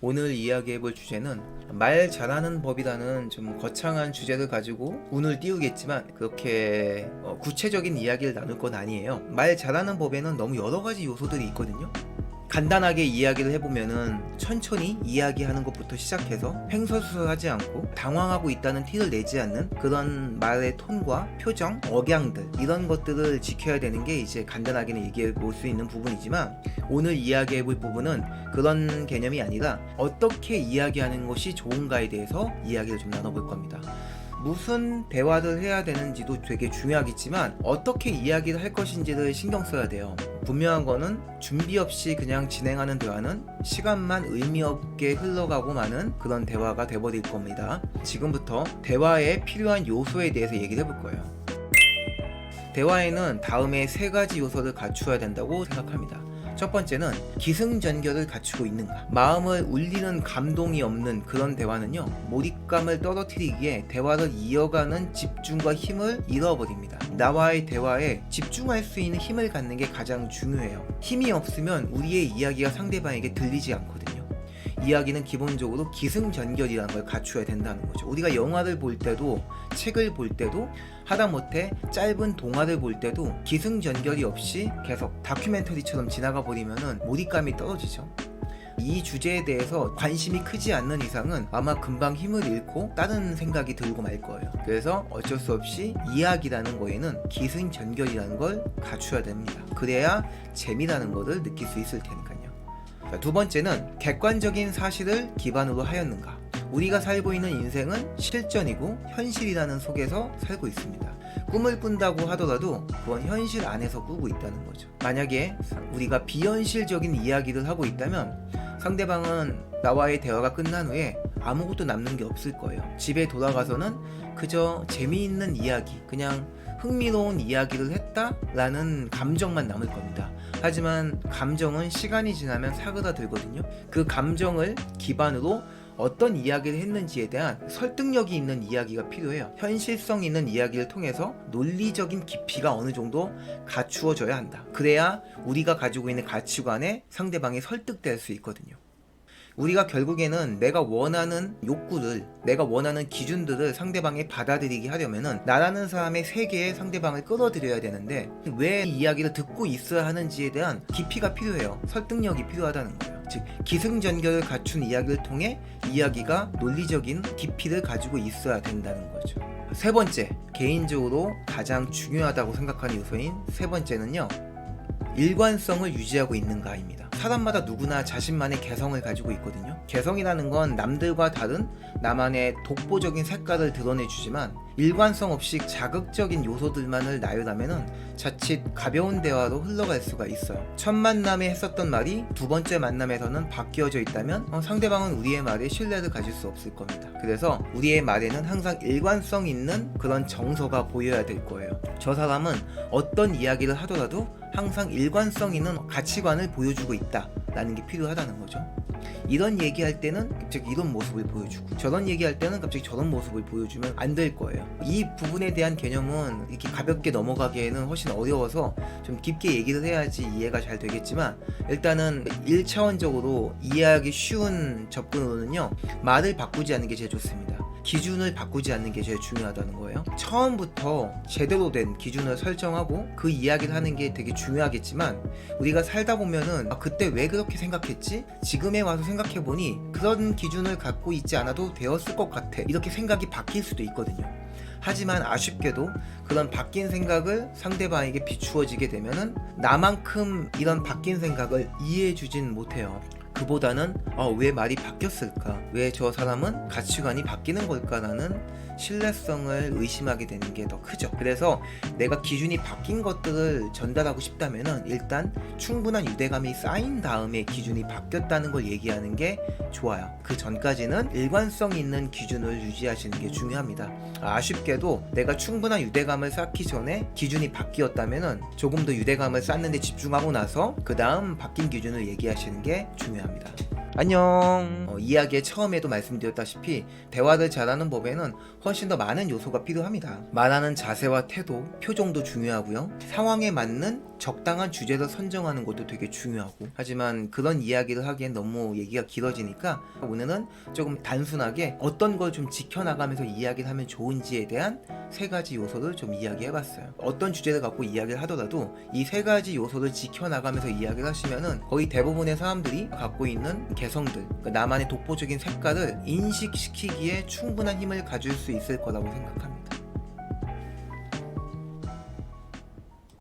오늘 이야기해볼 주제는 말 잘하는 법이라는 좀 거창한 주제를 가지고 운을 띄우겠지만 그렇게 구체적인 이야기를 나눌 건 아니에요. 말 잘하는 법에는 너무 여러 가지 요소들이 있거든요. 간단하게 이야기를 해보면은 천천히 이야기하는 것부터 시작해서 횡설수설하지 않고 당황하고 있다는 티를 내지 않는 그런 말의 톤과 표정, 억양들 이런 것들을 지켜야 되는 게 이제 간단하게는 얘기해 볼 수 있는 부분이지만 오늘 이야기해 볼 부분은 그런 개념이 아니라 어떻게 이야기하는 것이 좋은가에 대해서 이야기를 좀 나눠볼 겁니다. 무슨 대화를 해야 되는지도 되게 중요하겠지만 어떻게 이야기를 할 것인지를 신경 써야 돼요. 분명한 거는 준비 없이 그냥 진행하는 대화는 시간만 의미 없게 흘러가고 마는 그런 대화가 돼버릴 겁니다. 지금부터 대화에 필요한 요소에 대해서 얘기를 해볼 거예요. 대화에는 다음에 3가지 요소를 갖추어야 된다고 생각합니다. 첫 번째는 기승전결을 갖추고 있는가. 마음을 울리는 감동이 없는 그런 대화는요, 몰입감을 떨어뜨리기에 대화를 이어가는 집중과 힘을 잃어버립니다. 나와의 대화에 집중할 수 있는 힘을 갖는 게 가장 중요해요. 힘이 없으면 우리의 이야기가 상대방에게 들리지 않거든요. 이야기는 기본적으로 기승전결이라는 걸 갖추어야 된다는 거죠. 우리가 영화를 볼 때도 책을 볼 때도 하다못해 짧은 동화를 볼 때도 기승전결이 없이 계속 다큐멘터리처럼 지나가 버리면은 몰입감이 떨어지죠. 이 주제에 대해서 관심이 크지 않는 이상은 아마 금방 힘을 잃고 다른 생각이 들고 말 거예요. 그래서 어쩔 수 없이 이야기라는 거에는 기승전결이라는 걸 갖춰야 됩니다. 그래야 재미라는 거를 느낄 수 있을 테니까요. 두 번째는 객관적인 사실을 기반으로 하였는가. 우리가 살고 있는 인생은 실전이고 현실이라는 속에서 살고 있습니다. 꿈을 꾼다고 하더라도 그건 현실 안에서 꾸고 있다는 거죠. 만약에 우리가 비현실적인 이야기를 하고 있다면 상대방은 나와의 대화가 끝난 후에 아무것도 남는 게 없을 거예요. 집에 돌아가서는 그저 재미있는 이야기, 그냥 흥미로운 이야기를 했다라는 감정만 남을 겁니다. 하지만 감정은 시간이 지나면 사그라들거든요. 그 감정을 기반으로 어떤 이야기를 했는지에 대한 설득력이 있는 이야기가 필요해요. 현실성 있는 이야기를 통해서 논리적인 깊이가 어느 정도 갖추어져야 한다. 그래야 우리가 가지고 있는 가치관에 상대방이 설득될 수 있거든요. 우리가 결국에는 내가 원하는 욕구를, 내가 원하는 기준들을 상대방이 받아들이게 하려면은 나라는 사람의 세계에 상대방을 끌어들여야 되는데 왜 이 이야기를 듣고 있어야 하는지에 대한 깊이가 필요해요. 설득력이 필요하다는 거예요. 즉 기승전결을 갖춘 이야기를 통해 이야기가 논리적인 깊이를 가지고 있어야 된다는 거죠. 세 번째, 개인적으로 가장 중요하다고 생각하는 요소인 세 번째는요, 일관성을 유지하고 있는가입니다. 사람마다 누구나 자신만의 개성을 가지고 있거든요. 개성이라는 건 남들과 다른 나만의 독보적인 색깔을 드러내주지만 일관성 없이 자극적인 요소들만을 나열하면은 자칫 가벼운 대화로 흘러갈 수가 있어요. 첫 만남에 했었던 말이 두 번째 만남에서는 바뀌어져 있다면 상대방은 우리의 말에 신뢰를 가질 수 없을 겁니다. 그래서 우리의 말에는 항상 일관성 있는 그런 정서가 보여야 될 거예요. 저 사람은 어떤 이야기를 하더라도 항상 일관성 있는 가치관을 보여주고 있다라는 게 필요하다는 거죠. 이런 얘기할 때는 갑자기 이런 모습을 보여주고 저런 얘기할 때는 갑자기 저런 모습을 보여주면 안 될 거예요. 이 부분에 대한 개념은 이렇게 가볍게 넘어가기에는 훨씬 어려워서 좀 깊게 얘기를 해야지 이해가 잘 되겠지만 일단은 1차원적으로 이해하기 쉬운 접근으로는요, 말을 바꾸지 않는 게 제일 좋습니다. 기준을 바꾸지 않는 게 제일 중요하다는 거예요. 처음부터 제대로 된 기준을 설정하고 그 이야기를 하는 게 되게 중요하겠지만 우리가 살다 보면은 그때 왜 그렇게 생각했지? 지금에 와서 생각해보니 그런 기준을 갖고 있지 않아도 되었을 것 같아. 이렇게 생각이 바뀔 수도 있거든요. 하지만 아쉽게도 그런 바뀐 생각을 상대방에게 비추어지게 되면은 나만큼 이런 바뀐 생각을 이해해주진 못해요. 그보다는 왜 말이 바뀌었을까? 왜 저 사람은 가치관이 바뀌는 걸까라는 신뢰성을 의심하게 되는 게 더 크죠. 그래서 내가 기준이 바뀐 것들을 전달하고 싶다면은 일단 충분한 유대감이 쌓인 다음에 기준이 바뀌었다는 걸 얘기하는 게 좋아요. 그 전까지는 일관성 있는 기준을 유지하시는 게 중요합니다. 아쉽게도 내가 충분한 유대감을 쌓기 전에 기준이 바뀌었다면은 조금 더 유대감을 쌓는 데 집중하고 나서 그 다음 바뀐 기준을 얘기하시는 게 중요합니다. 안녕. 이야기의 처음에도 말씀드렸다시피 대화를 잘하는 법에는 훨씬 훨씬 더 많은 요소가 필요합니다. 말하는 자세와 태도, 표정도 중요하고요. 상황에 맞는 적당한 주제를 선정하는 것도 되게 중요하고, 하지만 그런 이야기를 하기엔 너무 얘기가 길어지니까 오늘은 조금 단순하게 어떤 걸 좀 지켜나가면서 이야기를 하면 좋은지에 대한 3가지 요소를 좀 이야기해봤어요. 어떤 주제를 갖고 이야기를 하더라도 이 3가지 요소를 지켜나가면서 이야기를 하시면은 거의 대부분의 사람들이 갖고 있는 개성들, 그러니까 나만의 독보적인 색깔을 인식시키기에 충분한 힘을 가질 수 있을 거라고 생각합니다.